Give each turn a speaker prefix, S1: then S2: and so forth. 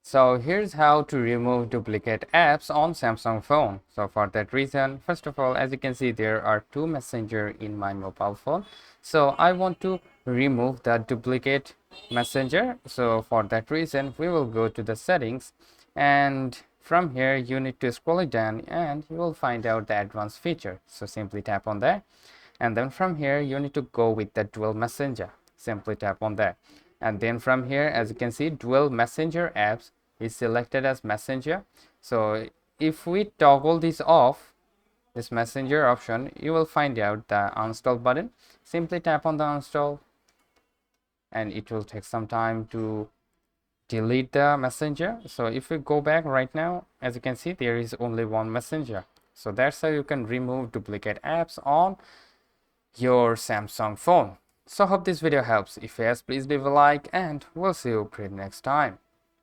S1: So here's how to remove duplicate apps on Samsung phone. So for that reason, first of all, as you can see, there are two messenger in my mobile phone. So I want to remove the duplicate messenger. So for that reason, we will go to the settings, and from here you need to scroll it down and you will find out the advanced feature. So simply tap on that, and then from here you need to go with the dual messenger. Simply tap on that, and then from here, as you can see, dual messenger apps is selected as messenger. So if we toggle this off, this messenger option, you will find out the uninstall button. Simply tap on the uninstall, and it will take some time to delete the messenger. So if we go back right now, as you can see, there is only one messenger. So that's how you can remove duplicate apps on your Samsung phone. So hope this video helps. If yes, please leave a like, and we'll see you pretty next time.